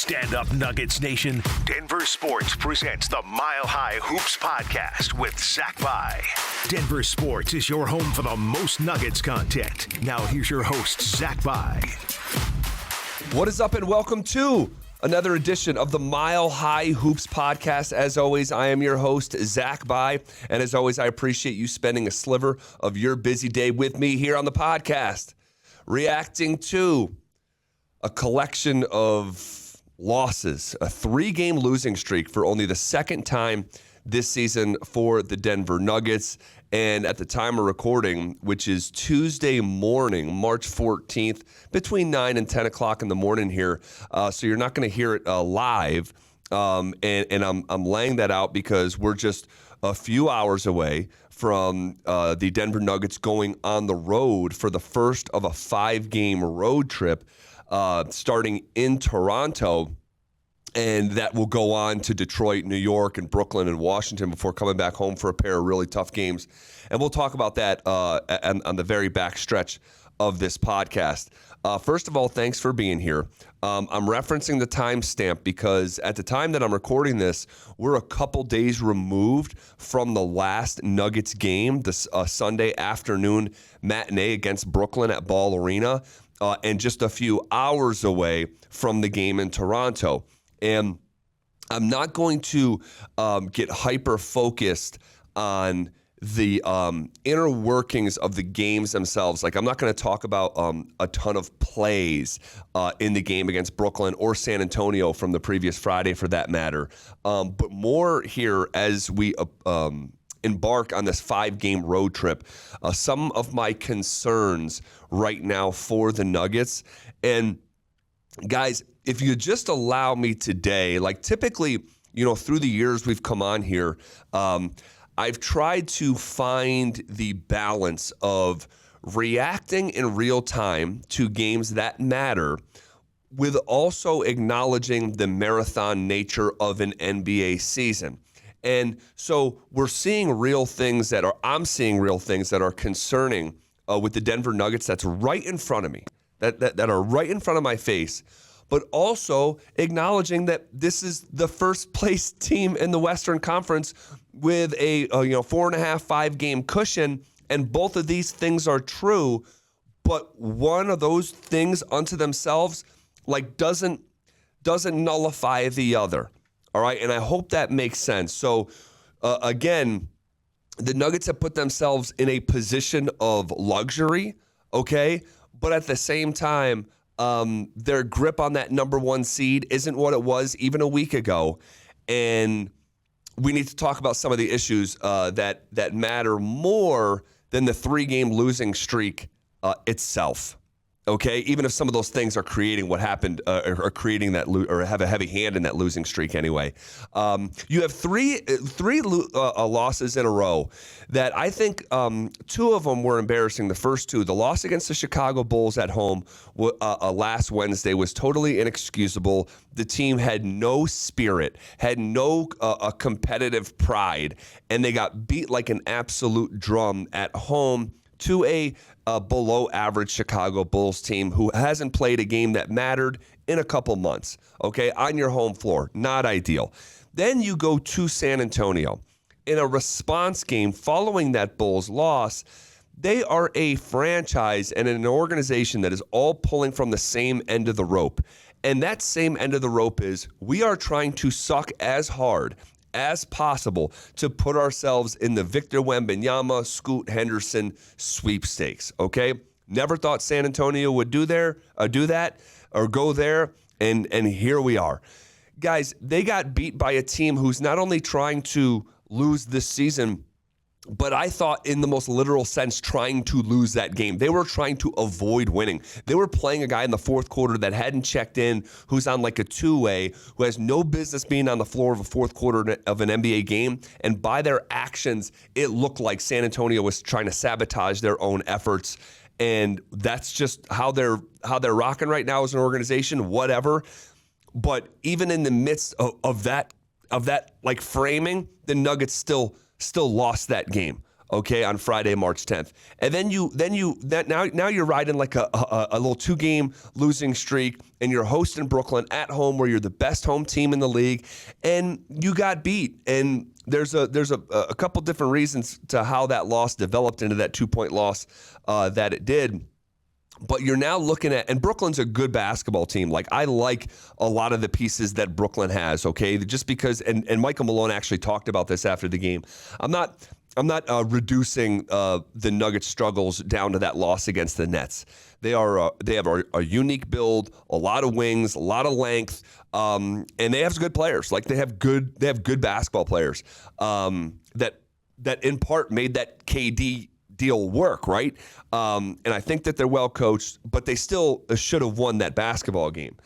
Stand up, Nuggets Nation. Denver Sports presents the Mile High Hoops podcast with Zach By. Denver Sports is your home for the most Nuggets content. Now here's your host, Zach By. What is up, and welcome to another edition of the Mile High Hoops podcast. As always, I am your host, Zach By, and as always, I appreciate you spending a sliver of your busy day with me here on the podcast, reacting to a collection of losses, a 3-game losing streak for only the second time this season for the Denver Nuggets. And at the time of recording, which is Tuesday morning, March 14th, between 9 and 10 o'clock in the morning here. So you're not going to hear it live. And I'm laying that out because we're just a few hours away from the Denver Nuggets going on the road for the first of a 5-game road trip starting in Toronto. And that will go on to Detroit, New York, and Brooklyn and Washington before coming back home for a pair of really tough games. And we'll talk about that on the very back stretch of this podcast. First of all, thanks for being here. I'm referencing the timestamp because at the time that I'm recording this, we're a couple days removed from the last Nuggets game, this Sunday afternoon matinee against Brooklyn at Ball Arena, and just a few hours away from the game in Toronto. And I'm not going to get hyper-focused on the inner workings of the games themselves. Like, I'm not going to talk about a ton of plays in the game against Brooklyn or San Antonio from the previous Friday, for that matter. But more here as we embark on this 5-game road trip. Some of my concerns right now for the Nuggets. And guys, if you just allow me today, like typically, through the years we've come on here, I've tried to find the balance of reacting in real time to games that matter with also acknowledging the marathon nature of an NBA season. And so I'm seeing real things that are concerning with the Denver Nuggets that's right in front of me, that are right in front of my face, but also acknowledging that this is the first place team in the Western Conference with a 4.5-5 game cushion, and both of these things are true, but one of those things unto themselves doesn't nullify the other. All right, and I hope that makes sense. So again, the Nuggets have put themselves in a position of luxury, okay, but at the same time, their grip on that number 1 seed isn't what it was even a week ago. And we need to talk about some of the issues that matter more than the 3-game losing streak itself. Okay, even if some of those things are creating what happened, or creating that, or have a heavy hand in that losing streak anyway. You have three losses in a row that I think 2 of them were embarrassing. The first 2, the loss against the Chicago Bulls at home last Wednesday was totally inexcusable. The team had no spirit, had no competitive pride, and they got beat like an absolute drum at home to a below average Chicago Bulls team who hasn't played a game that mattered in a couple months, okay, on your home floor. Not ideal. Then you go to San Antonio in a response game following that Bulls loss. They are a franchise and an organization that is all pulling from the same end of the rope. And that same end of the rope is we are trying to suck as hard as possible to put ourselves in the Victor Wembanyama, Scoot Henderson sweepstakes, okay? Never thought San Antonio would do that or go there, and here we are. Guys, they got beat by a team who's not only trying to lose this season, but I thought in the most literal sense trying to lose that game. They were trying to avoid winning. They were playing a guy in the fourth quarter that hadn't checked in, who's on like a two-way, who has no business being on the floor of a fourth quarter of an NBA game. And by their actions, it looked like San Antonio was trying to sabotage their own efforts. And that's just how they're rocking right now as an organization, whatever. But even in the midst of that like framing, the Nuggets still lost that game. okay, on Friday, March 10th. And now you're riding like a little 2-game losing streak, and you're hosting Brooklyn at home where you're the best home team in the league, and you got beat. And there's a couple different reasons to how that loss developed into that 2-point loss that it did. But you're now looking at, and Brooklyn's a good basketball team. Like, I like a lot of the pieces that Brooklyn has, okay? Just because, and Michael Malone actually talked about this after the game. I'm not reducing the Nuggets' struggles down to that loss against the Nets. They have a unique build, a lot of wings, a lot of length, and they have good players. Like, they have good basketball players that in part made that KD deal work, right? And I think that they're well coached, but they still should have won that basketball game.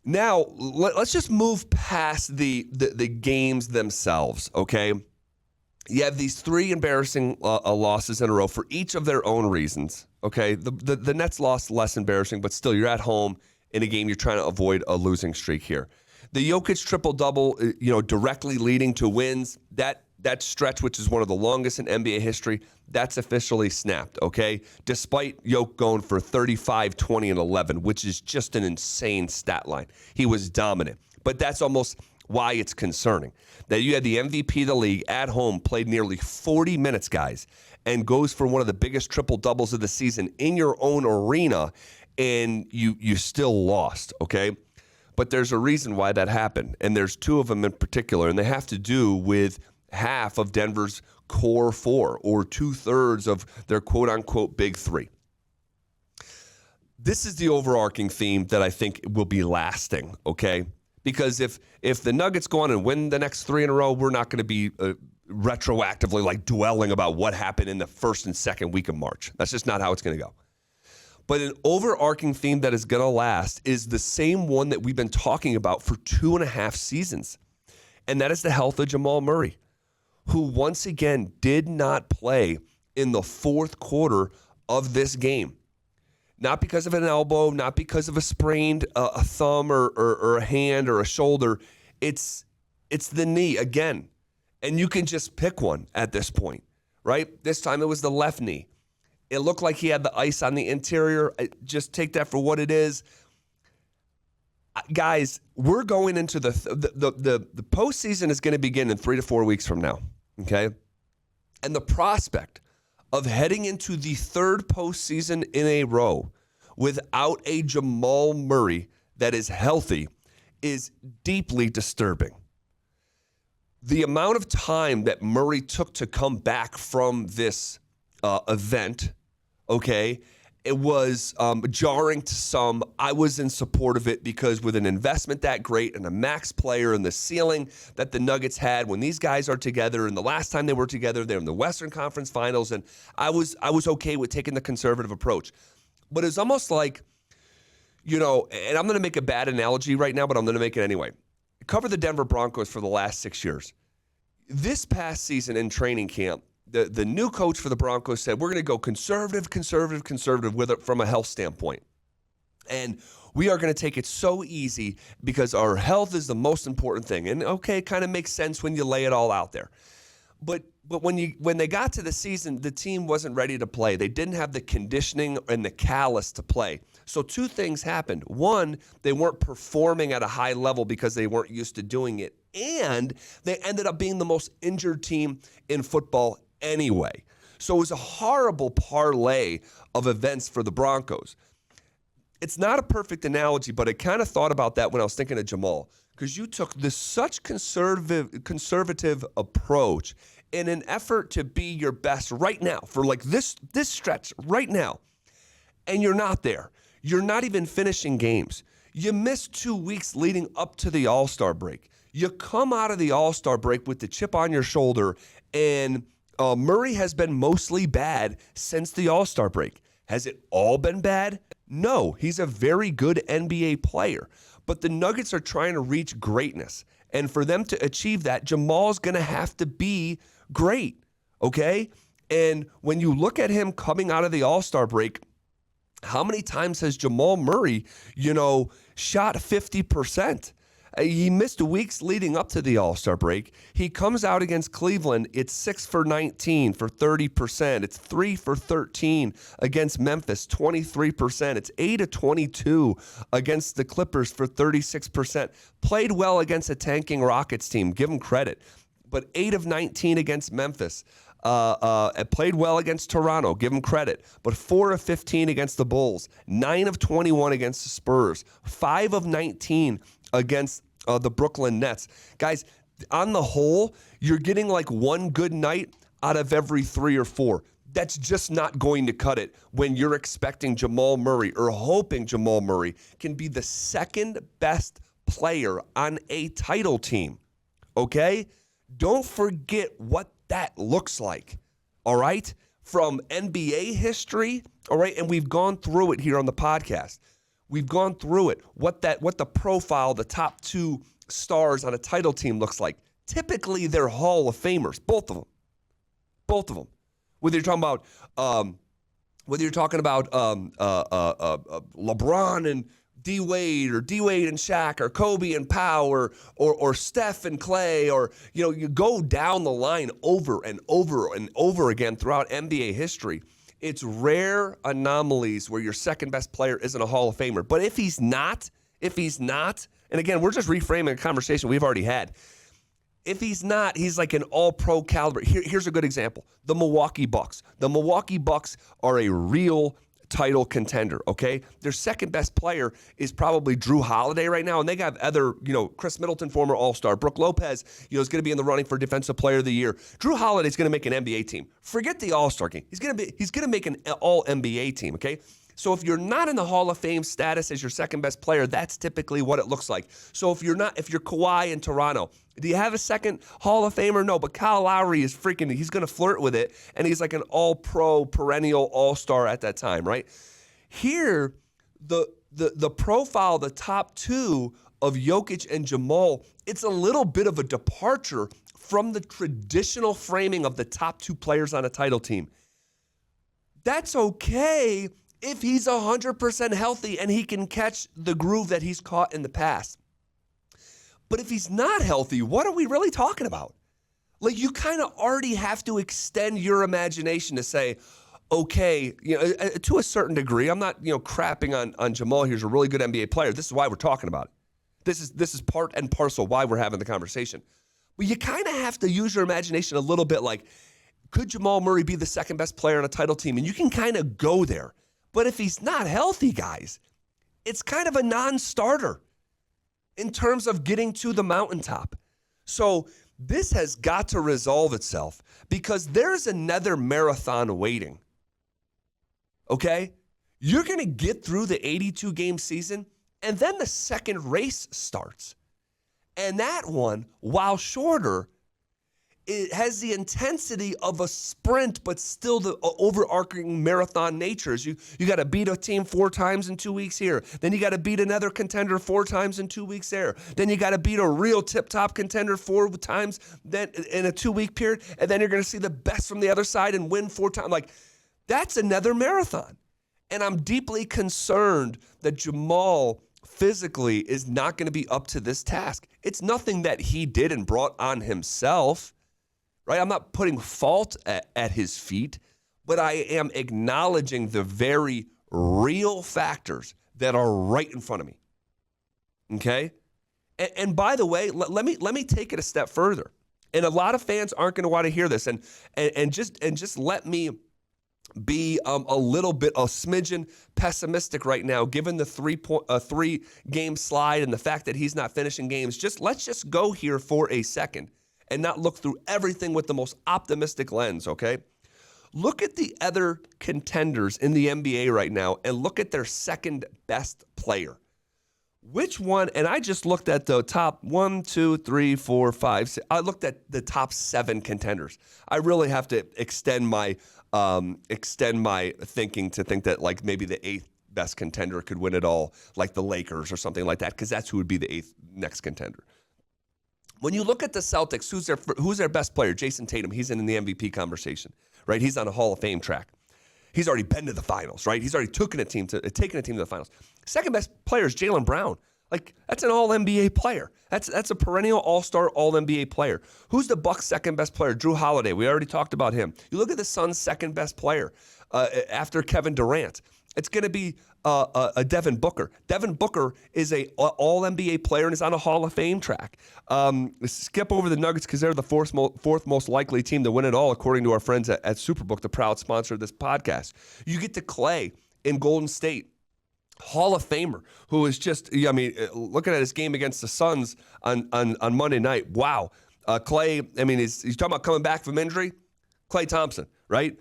Now, let's just move past the games themselves, okay? You have these 3 embarrassing losses in a row for each of their own reasons, okay? The Nets loss less embarrassing, but still, you're at home in a game. You're trying to avoid a losing streak here. The Jokic triple-double, directly leading to wins, that stretch, which is one of the longest in NBA history, that's officially snapped, okay? Despite Jokic going for 35, 20, and 11, which is just an insane stat line. He was dominant. But that's almost why it's concerning. That you had the MVP of the league at home, played nearly 40 minutes, guys, and goes for one of the biggest triple-doubles of the season in your own arena, and you still lost, okay? But there's a reason why that happened, and there's 2 of them in particular, and they have to do with half of Denver's core 4, or 2/3 of their quote-unquote big 3. This is the overarching theme that I think will be lasting, okay? Because if the Nuggets go on and win the next 3 in a row, we're not going to be retroactively like dwelling about what happened in the first and second week of March. That's just not how it's going to go. But an overarching theme that is going to last is the same one that we've been talking about for 2.5 seasons, and that is the health of Jamal Murray, who once again did not play in the fourth quarter of this game. Not because of an elbow, not because of a sprained a thumb or a hand or a shoulder. It's the knee again. And you can just pick one at this point, right? This time it was the left knee. It looked like he had the ice on the interior. Just take that for what it is. Guys, we're going into the postseason is going to begin in 3 to 4 weeks from now, okay? And the prospect of heading into the 3rd postseason in a row without a Jamal Murray that is healthy is deeply disturbing. The amount of time that Murray took to come back from this event, okay, it was jarring to some. I was in support of it because with an investment that great and a max player and the ceiling that the Nuggets had when these guys are together, and the last time they were together, they're in the Western Conference Finals, and I was okay with taking the conservative approach. But it's almost like, and I'm going to make a bad analogy right now, but I'm going to make it anyway. Cover the Denver Broncos for the last 6 years. This past season in training camp, the new coach for the Broncos said, we're going to go conservative with it from a health standpoint. And we are going to take it so easy because our health is the most important thing. And okay, it kind of makes sense when you lay it all out there. But when they got to the season, the team wasn't ready to play. They didn't have the conditioning and the callus to play. So 2 things happened. One, they weren't performing at a high level because they weren't used to doing it. And they ended up being the most injured team in football anyway. So it was a horrible parlay of events for the Broncos. It's not a perfect analogy, but I kind of thought about that when I was thinking of Jamal, because you took this such conservative approach in an effort to be your best right now for like this stretch right now, and you're not there. You're not even finishing games. You missed 2 weeks leading up to the All-Star break. You come out of the All-Star break with the chip on your shoulder, and Murray has been mostly bad since the All-Star break. Has it all been bad? No, he's a very good NBA player. But the Nuggets are trying to reach greatness. And for them to achieve that, Jamal's going to have to be great, okay? And when you look at him coming out of the All-Star break, how many times has Jamal Murray, shot 50%? He missed weeks leading up to the All-Star break. He comes out against Cleveland. It's 6 for 19 for 30%. It's 3 for 13 against Memphis, 23%. It's 8 of 22 against the Clippers for 36%. Played well against a tanking Rockets team. Give him credit. But 8 of 19 against Memphis. Played well against Toronto. Give him credit. But 4 of 15 against the Bulls. 9 of 21 against the Spurs. 5 of 19 against the Brooklyn Nets. Guys, on the whole, you're getting like one good night out of every 3 or 4. That's just not going to cut it when you're expecting Jamal Murray or hoping Jamal Murray can be the second best player on a title team. Okay? Don't forget what that looks like. All right? From NBA history, all right? And we've gone through it here on the podcast. We've gone through it, what the profile, the top 2 stars on a title team looks like. Typically, they're Hall of Famers, both of them. Both of them. Whether you're talking about LeBron and D Wade, or D Wade and Shaq, or Kobe and Pau, or Steph and Clay, or you go down the line over and over and over again throughout NBA history. It's rare anomalies where your second best player isn't a Hall of Famer. But if he's not, and again, we're just reframing a conversation we've already had. If he's not, he's like an all-pro caliber. Here's a good example. The Milwaukee Bucks. The Milwaukee Bucks are a real title contender, okay? Their second best player is probably Drew Holiday right now, and they got other, Chris Middleton, former All-Star. Brook Lopez, is going to be in the running for Defensive Player of the Year. Drew Holiday's going to make an NBA team. Forget the All-Star game. He's going to make an All-NBA team, okay? So if you're not in the Hall of Fame status as your second best player, that's typically what it looks like. So if you're Kawhi in Toronto, do you have a second Hall of Famer? No, but Kyle Lowry is he's going to flirt with it, and he's like an all-pro, perennial all-star at that time, right? Here, the profile, the top 2 of Jokic and Jamal, it's a little bit of a departure from the traditional framing of the top 2 players on a title team. That's okay if he's 100% healthy and he can catch the groove that he's caught in the past. But if he's not healthy, what are we really talking about? Like, you kind of already have to extend your imagination to say, okay, to a certain degree, I'm not, crapping on Jamal. He's a really good NBA player. This is why we're talking about it. This is part and parcel why we're having the conversation. But you kind of have to use your imagination a little bit, like, could Jamal Murray be the second best player on a title team? And you can kind of go there. But if he's not healthy, guys, it's kind of a non-starter in terms of getting to the mountaintop. So this has got to resolve itself because there's another marathon waiting. Okay? You're going to get through the 82-game season, and then the second race starts. And that one, while shorter, it has the intensity of a sprint, but still the overarching marathon natures. You got to beat a team 4 times in 2 weeks here. Then you got to beat another contender 4 times in 2 weeks there. Then you got to beat a real tip-top contender 4 times then in a 2-week period. And then you're going to see the best from the other side and win 4 times. Like, that's another marathon. And I'm deeply concerned that Jamal physically is not going to be up to this task. It's nothing that he did and brought on himself. Right? I'm not putting fault at his feet, but I am acknowledging the very real factors that are right in front of me. Okay? And by the way, let me take it a step further. And a lot of fans aren't going to want to hear this. And just let me be a smidgen pessimistic right now, given the 3-game slide and the fact that he's not finishing games. Let's just go here for a second and not look through everything with the most optimistic lens, okay? Look at the other contenders in the NBA right now and look at their second best player. Which one, and I just looked at the top 1, 2, 3, 4, 5, 6. I looked at the top 7 contenders. I really have to extend my thinking to think that like maybe the 8th best contender could win it all, like the Lakers or something like that, because that's who would be the 8th next contender. When you look at the Celtics, who's their best player? Jason Tatum. He's in the MVP conversation, right? He's on a Hall of Fame track. He's already been to the finals, right? He's already taken a team to the finals. Second best player is Jaylen Brown. Like, that's an all-NBA player. That's a perennial all-star, all-NBA player. Who's the Bucks' second best player? Drew Holiday. We already talked about him. You look at the Suns' second best player after Kevin Durant. It's going to be a Devin Booker. Devin Booker is a all-NBA player and is on a Hall of Fame track. Skip over the Nuggets because they're the fourth most likely team to win it all, according to our friends at Superbook, the proud sponsor of this podcast. You get to Klay in Golden State. Hall of Famer, who is just, looking at his game against the Suns on Monday night, wow. Klay, he's talking about coming back from injury. Klay Thompson, right?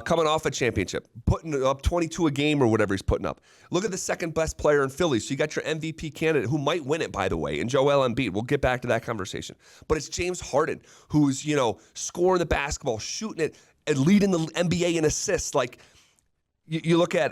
Coming off a championship, putting up 22 a game or whatever he's putting up. Look at the second best player in Philly. So you got your MVP candidate who might win it, by the way, and Joel Embiid. We'll get back to that conversation. But it's James Harden who's, scoring the basketball, shooting it, and leading the NBA in assists. Like, you look at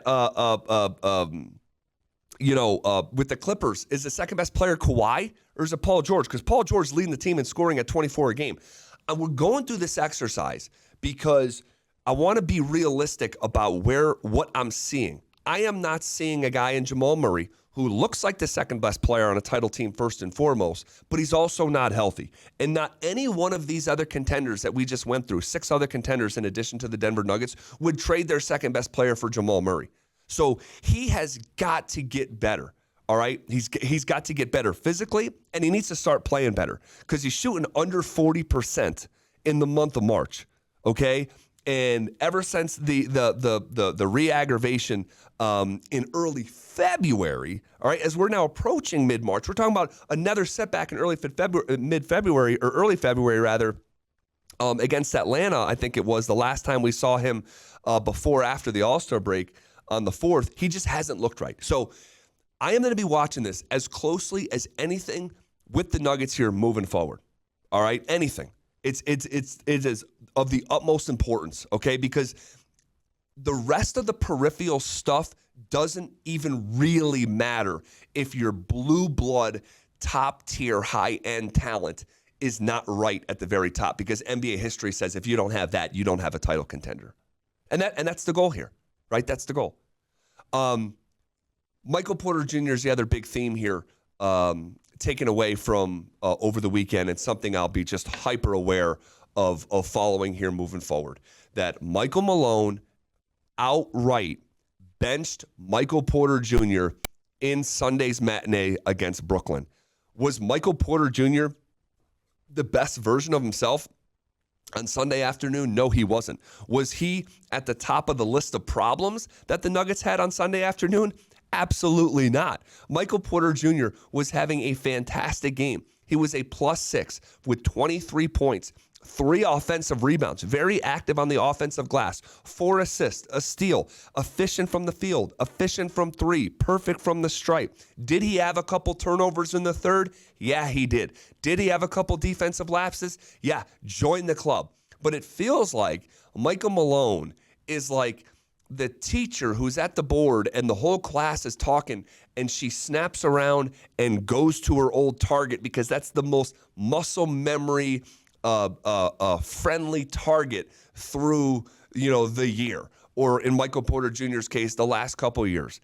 with the Clippers, is the second best player Kawhi or is it Paul George? Because Paul George is leading the team in scoring at 24 a game. And we're going through this exercise because I want to be realistic about what I'm seeing. I am not seeing a guy in Jamal Murray who looks like the second best player on a title team first and foremost, but he's also not healthy. And not any one of these other contenders that we just went through, 6 other contenders in addition to the Denver Nuggets, would trade their second best player for Jamal Murray. So he has got to get better, all right? He's got to get better physically, and he needs to start playing better because he's shooting under 40% in the month of March, okay? And ever since the re-aggravation in early February, all right, as we're now approaching mid-March, we're talking about another setback in mid-February, or early February rather, against Atlanta. I think it was the last time we saw him after the All-Star break. On the 4th, he just hasn't looked right. So I am going to be watching this as closely as anything with the Nuggets here moving forward. All right, anything. It is of the utmost importance, okay? Because the rest of the peripheral stuff doesn't even really matter if your blue blood, top tier, high end talent is not right at the very top. Because NBA history says if you don't have that, you don't have a title contender, and that's the goal here. Right, that's the goal. Michael Porter Jr. is the other big theme here, taken away from over the weekend, and something I'll be just hyper aware of following here moving forward. That Michael Malone outright benched Michael Porter Jr. in Sunday's matinee against Brooklyn. Was Michael Porter Jr. the best version of himself on Sunday afternoon? No, he wasn't. Was he at the top of the list of problems that the Nuggets had on Sunday afternoon? Absolutely not. Michael Porter Jr. was having a fantastic game. He was a +6 with 23 points, 3 offensive rebounds, very active on the offensive glass, 4 assists, a steal, efficient from the field, efficient from 3, perfect from the stripe. Did he have a couple turnovers in the third? Yeah, he did. Did he have a couple defensive lapses? Yeah, join the club. But it feels like Michael Malone is like the teacher who's at the board and the whole class is talking and she snaps around and goes to her old target because that's the most muscle memory friendly target through, the year, or in Michael Porter Jr.'s case, the last couple years.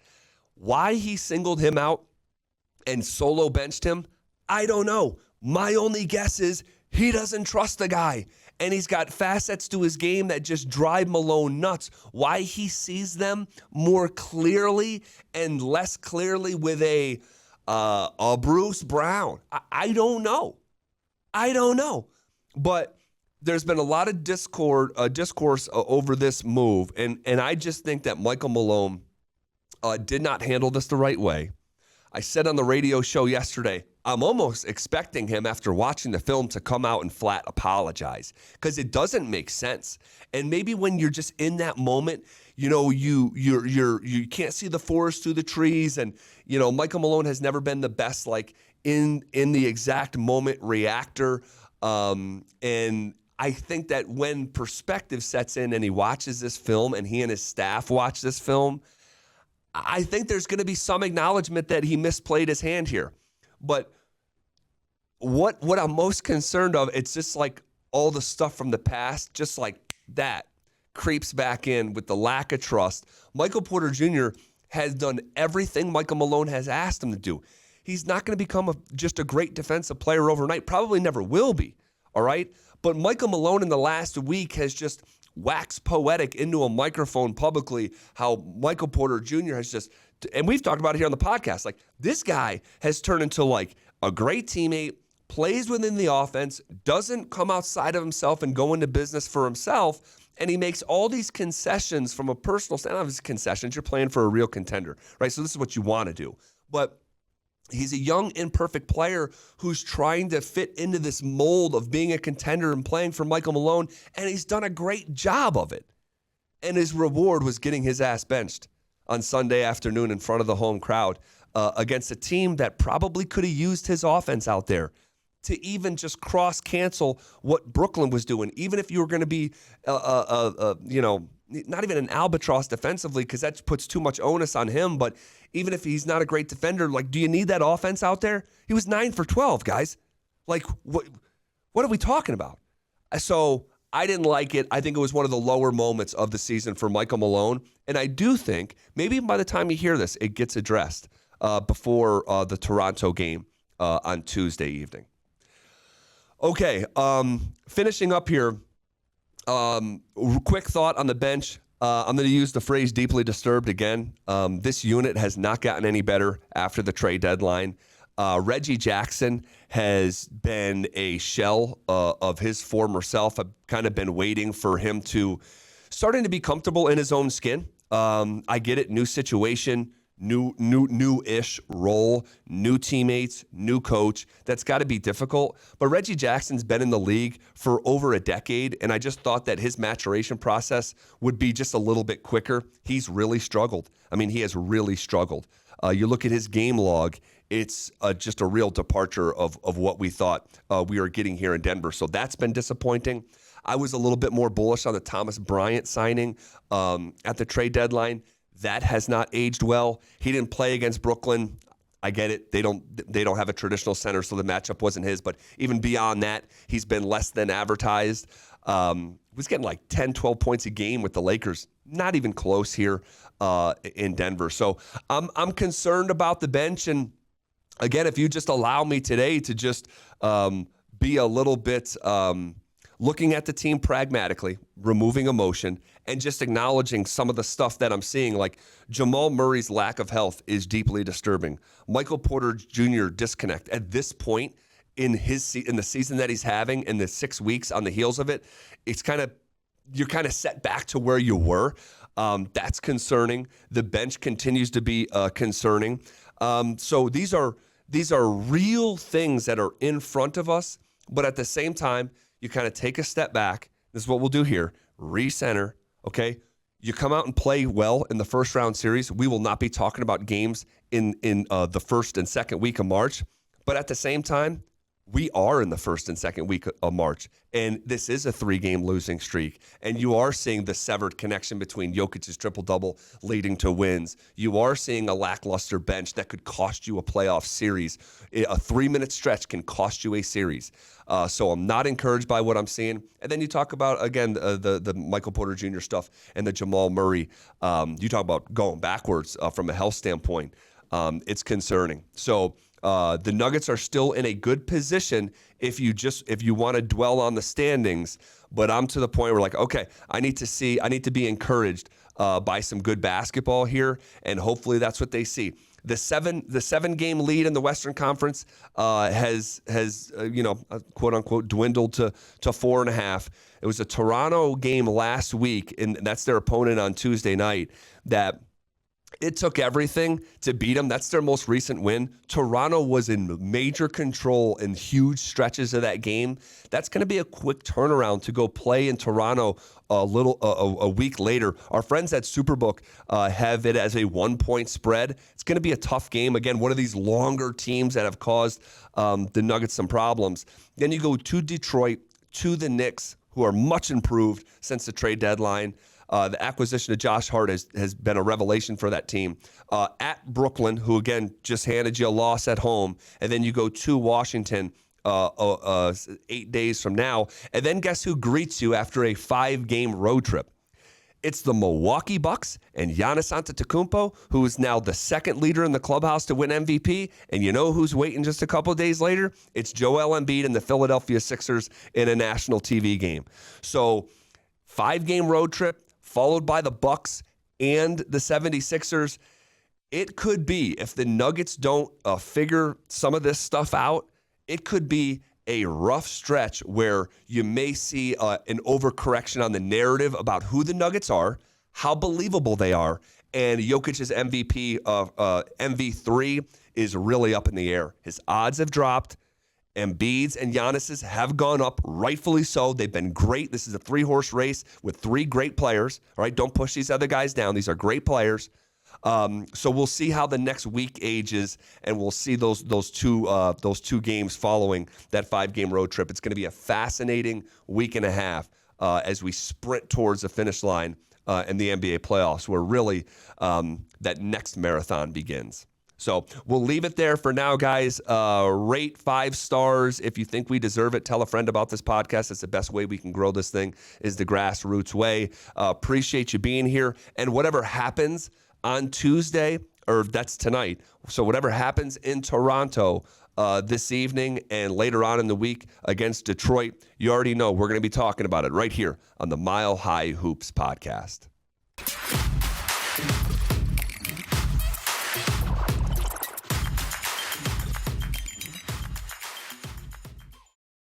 Why he singled him out and solo benched him, I don't know. My only guess is he doesn't trust the guy, and he's got facets to his game that just drive Malone nuts. Why he sees them more clearly and less clearly with a Bruce Brown, I don't know. But there's been a lot of discourse over this move, and I just think that Michael Malone did not handle this the right way. I said on the radio show yesterday, I'm almost expecting him, after watching the film, to come out and flat apologize because it doesn't make sense. And maybe when you're just in that moment, you can't see the forest through the trees, and Michael Malone has never been the best in the exact moment reactor. And I think that when perspective sets in and he watches this film and he and his staff watch this film, I think there's going to be some acknowledgement that he misplayed his hand here. But what I'm most concerned of, it's just like all the stuff from the past, just like that, creeps back in with the lack of trust. Michael Porter Jr. has done everything Michael Malone has asked him to do. He's not going to become just a great defensive player overnight. Probably never will be, all right? But Michael Malone in the last week has just waxed poetic into a microphone publicly how Michael Porter Jr. has just, and we've talked about it here on the podcast, like this guy has turned into like a great teammate, plays within the offense, doesn't come outside of himself and go into business for himself, and he makes all these concessions from a personal standpoint. Obviously, concessions, you're playing for a real contender, right? So this is what you want to do. But he's a young, imperfect player who's trying to fit into this mold of being a contender and playing for Michael Malone, and he's done a great job of it. And his reward was getting his ass benched on Sunday afternoon in front of the home crowd against a team that probably could have used his offense out there to even just cross-cancel what Brooklyn was doing. Even if you were going to be, not even an albatross defensively, because that puts too much onus on him, but even if he's not a great defender, like, do you need that offense out there? He was 9 for 12, guys. Like, what are we talking about? So I didn't like it. I think it was one of the lower moments of the season for Michael Malone, and I do think maybe by the time you hear this, it gets addressed before the Toronto game on Tuesday evening. Okay, finishing up here, quick thought on the bench. I'm going to use the phrase deeply disturbed again. This unit has not gotten any better after the trade deadline. Reggie Jackson has been a shell of his former self. I've kind of been waiting for him to starting to be comfortable in his own skin. I get it, new situation, new-ish role, new teammates, new coach. That's got to be difficult. But Reggie Jackson's been in the league for over a decade, and I just thought that his maturation process would be just a little bit quicker. He's really struggled. I mean, he has really struggled. You look at his game log, it's just a real departure of what we thought we were getting here in Denver. So that's been disappointing. I was a little bit more bullish on the Thomas Bryant signing at the trade deadline. That has not aged well. He didn't play against Brooklyn. I get it. They don't have a traditional center, so the matchup wasn't his. But even beyond that, he's been less than advertised. He was getting like 10, 12 points a game with the Lakers. Not even close here in Denver. So I'm concerned about the bench. And again, if you just allow me today to just be a little bit looking at the team pragmatically, removing emotion, and just acknowledging some of the stuff that I'm seeing, like Jamal Murray's lack of health is deeply disturbing. Michael Porter Jr. disconnect at this point in the season that he's having, in the 6 weeks on the heels of it, you're kind of set back to where you were. That's concerning. The bench continues to be concerning. So these are real things that are in front of us, but at the same time, you kind of take a step back. This is what we'll do here. Recenter, okay? You come out and play well in the first round series. We will not be talking about games in the first and second week of March. But at the same time, we are in the first and second week of March, and this is a 3-game losing streak, and you are seeing the severed connection between Jokic's triple-double leading to wins. You are seeing a lackluster bench that could cost you a playoff series. A 3-minute stretch can cost you a series. So I'm not encouraged by what I'm seeing. And then you talk about, again, the Michael Porter Jr. stuff and the Jamal Murray. You talk about going backwards from a health standpoint. It's concerning. So the Nuggets are still in a good position if you want to dwell on the standings. But I'm to the point where, like, okay, I need to be encouraged by some good basketball here, and hopefully that's what they see. The 7-game lead in the Western Conference has quote unquote dwindled to 4.5. It was a Toronto game last week, and that's their opponent on Tuesday night, that it took everything to beat them. That's their most recent win. Toronto was in major control in huge stretches of that game. That's going to be a quick turnaround to go play in Toronto a week later. Our friends at Superbook have it as a 1-point spread. It's going to be a tough game. Again, one of these longer teams that have caused the Nuggets some problems. Then you go to Detroit, to the Knicks, who are much improved since the trade deadline. The acquisition of Josh Hart has been a revelation for that team. At Brooklyn, who, again, just handed you a loss at home. And then you go to Washington 8 days from now. And then guess who greets you after a 5-game road trip? It's the Milwaukee Bucks and Giannis Antetokounmpo, who is now the second leader in the clubhouse to win MVP. And you know who's waiting just a couple of days later? It's Joel Embiid and the Philadelphia Sixers in a national TV game. So 5-game road trip followed by the Bucks and the 76ers. It could be, if the Nuggets don't figure some of this stuff out, it could be a rough stretch where you may see an overcorrection on the narrative about who the Nuggets are, how believable they are, and Jokic's MVP of MV3 is really up in the air. His odds have dropped. Embiid's and Giannis's have gone up, rightfully so. They've been great. This is a 3-horse race with 3 great players. All right, don't push these other guys down. These are great players. So we'll see how the next week ages, and we'll see those two games following that 5-game road trip. It's going to be a fascinating week and a half as we sprint towards the finish line in the NBA playoffs, where really that next marathon begins. So we'll leave it there for now, guys. Rate 5 stars if you think we deserve it. Tell a friend about this podcast. It's the best way we can grow this thing, is the grassroots way. Appreciate you being here. And whatever happens on Tuesday, or that's tonight, so whatever happens in Toronto this evening and later on in the week against Detroit, you already know we're going to be talking about it right here on the Mile High Hoops podcast.